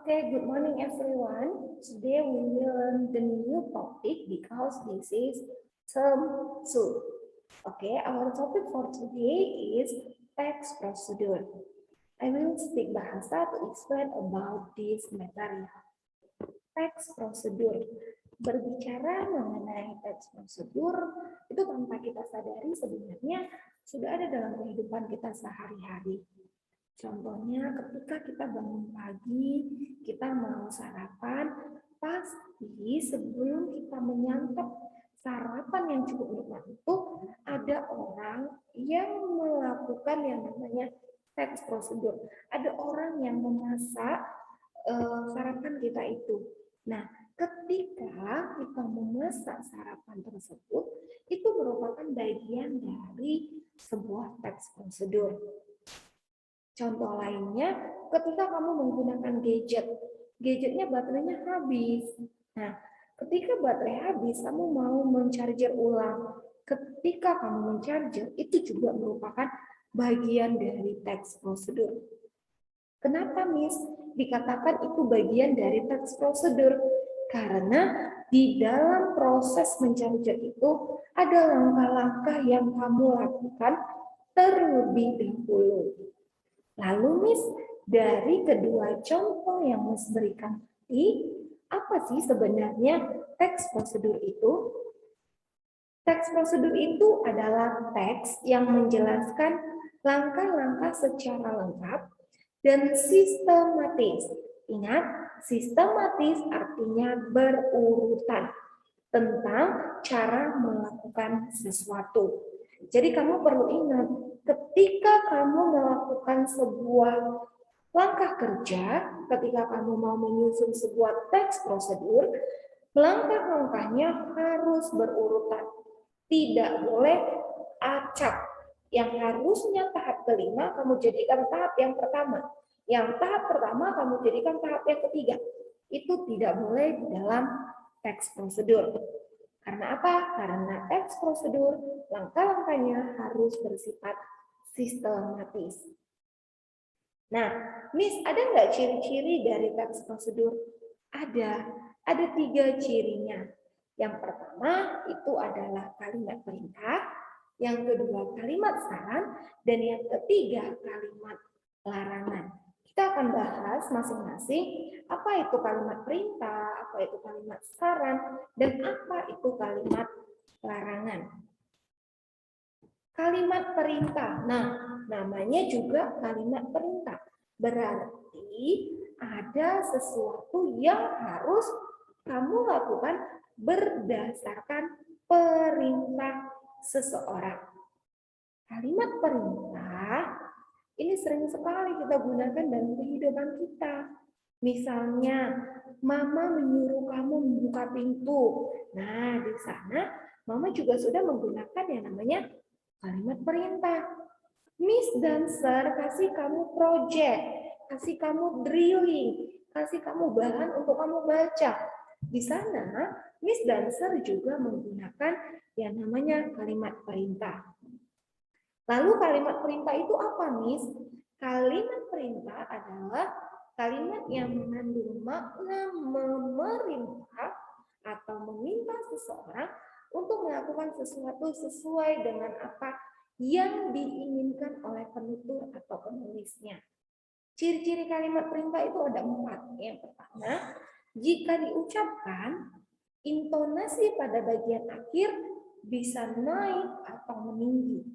Okay, good morning everyone. Today we will learn the new topic because this is term 2. Okay, our topic for today is text procedure. I will speak bahasa to explain about this material. Text procedure. Berbicara mengenai teks prosedur itu tanpa kita sadari sebenarnya sudah ada dalam kehidupan kita sehari-hari. Contohnya ketika kita bangun pagi, kita mau sarapan, pasti sebelum kita menyantap sarapan yang cukup nikmat itu ada orang yang melakukan yang namanya teks prosedur. Ada orang yang memasak sarapan kita itu. Nah, ketika kita memasak sarapan tersebut, itu merupakan bagian dari sebuah teks prosedur. Contoh lainnya, ketika kamu menggunakan gadgetnya baterainya habis. Nah, ketika baterai habis, kamu mau mencarger ulang. Ketika kamu mencarger, itu juga merupakan bagian dari teks prosedur. Kenapa, Miss? Dikatakan itu bagian dari teks prosedur. Karena di dalam proses mencarger itu ada langkah-langkah yang kamu lakukan terlebih dahulu. Lalu Miss, dari kedua contoh yang Miss berikan tadi, apa sih sebenarnya teks prosedur itu? Teks prosedur itu adalah teks yang menjelaskan langkah-langkah secara lengkap dan sistematis. Ingat, sistematis artinya berurutan tentang cara melakukan sesuatu. Jadi kamu perlu ingat, ketika kamu melakukan sebuah langkah kerja, ketika kamu mau menyusun sebuah teks prosedur, langkah-langkahnya harus berurutan. Tidak boleh acak. Yang harusnya tahap kelima kamu jadikan tahap yang pertama. Yang tahap pertama kamu jadikan tahap yang ketiga. Itu tidak boleh di dalam teks prosedur. Karena apa? Karena teks prosedur, langkah-langkahnya harus bersifat sistematis. Nah, Miss, ada nggak ciri-ciri dari teks prosedur? Ada 3 cirinya. Yang pertama itu adalah kalimat perintah, yang kedua kalimat saran, dan yang ketiga kalimat larangan. Kita akan bahas masing-masing apa itu kalimat perintah, apa itu kalimat saran, dan apa itu kalimat larangan. Kalimat perintah, nah namanya juga kalimat perintah. Berarti ada sesuatu yang harus kamu lakukan berdasarkan perintah seseorang. Kalimat perintah ini sering sekali kita gunakan dalam kehidupan kita. Misalnya, Mama menyuruh kamu membuka pintu. Nah, di sana Mama juga sudah menggunakan yang namanya kalimat perintah. Miss Dancer kasih kamu project, kasih kamu drilling, kasih kamu bahan untuk kamu baca. Di sana, Miss Dancer juga menggunakan yang namanya kalimat perintah. Lalu kalimat perintah itu apa, Miss? Kalimat perintah adalah kalimat yang mengandung makna memerintah atau meminta seseorang untuk melakukan sesuatu sesuai dengan apa yang diinginkan oleh penutur atau penulisnya. Ciri-ciri kalimat perintah itu ada 4. Yang pertama, jika diucapkan, intonasi pada bagian akhir bisa naik atau meninggi.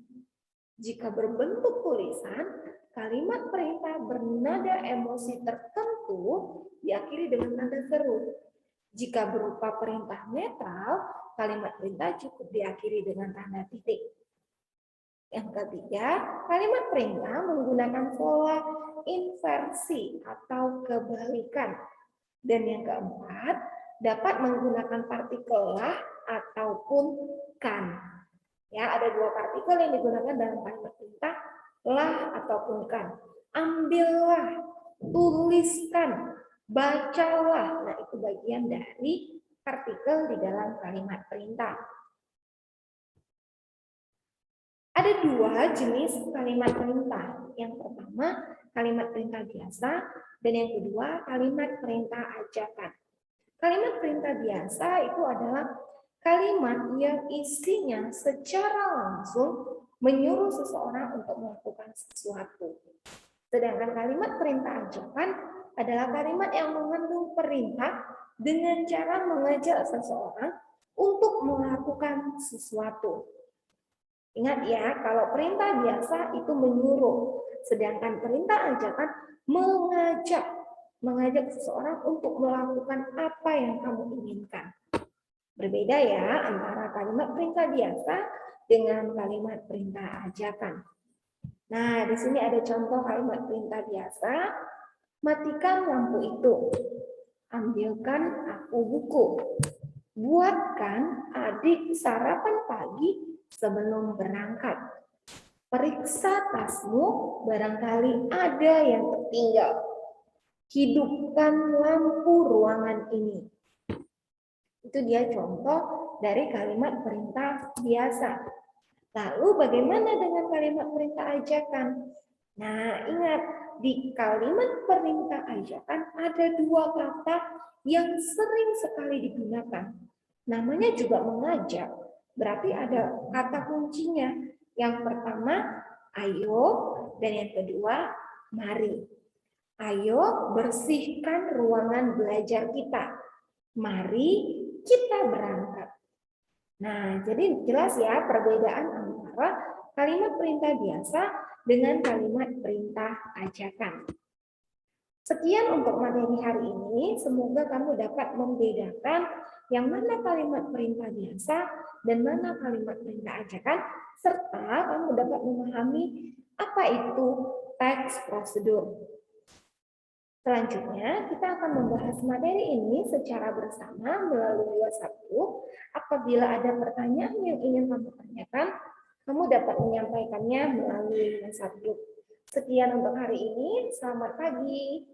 Jika berbentuk tulisan, kalimat perintah bernada emosi tertentu diakhiri dengan nada seru. Jika berupa perintah netral, kalimat perintah cukup diakhiri dengan tanda titik. Yang ketiga, kalimat perintah menggunakan pola inversi atau kebalikan. Dan yang keempat, dapat menggunakan partikel lah ataupun kan. Ya, ada 2 partikel yang digunakan dalam kalimat perintah, lah ataupun kan. Ambillah, tuliskan, bacalah. Nah, itu bagian dari partikel di dalam kalimat perintah. Ada 2 jenis kalimat perintah. Yang pertama, kalimat perintah biasa, dan yang kedua kalimat perintah ajakan. Kalimat perintah biasa itu adalah kalimat yang isinya secara langsung menyuruh seseorang untuk melakukan sesuatu. Sedangkan kalimat perintah ajakan adalah kalimat yang mengandung perintah dengan cara mengajak seseorang untuk melakukan sesuatu. Ingat ya, kalau perintah biasa itu menyuruh, sedangkan perintah ajakan mengajak seseorang untuk melakukan apa yang kamu inginkan. Berbeda ya antara kalimat perintah biasa dengan kalimat perintah ajakan. Nah, di sini ada contoh kalimat perintah biasa. Matikan lampu itu. Ambilkan aku buku. Buatkan adik sarapan pagi sebelum berangkat. Periksa tasmu, barangkali ada yang tertinggal. Hidupkan lampu ruangan ini. Itu dia contoh dari kalimat perintah biasa. Lalu bagaimana dengan kalimat perintah ajakan? Nah, ingat, di kalimat perintah ajakan ada dua kata yang sering sekali digunakan. Namanya juga mengajak, berarti ada kata kuncinya. Yang pertama, ayo, dan yang kedua, mari. Ayo bersihkan ruangan belajar kita. Mari kita berangkat. Nah, jadi jelas ya perbedaan antara kalimat perintah biasa dengan kalimat perintah ajakan. Sekian untuk materi hari ini. Semoga kamu dapat membedakan yang mana kalimat perintah biasa dan mana kalimat perintah ajakan, serta kamu dapat memahami apa itu teks prosedur. Selanjutnya, kita akan membahas materi ini secara bersama melalui WhatsApp group. Apabila ada pertanyaan yang ingin kamu tanyakan, kamu dapat menyampaikannya melalui WhatsApp group. Sekian untuk hari ini, selamat pagi.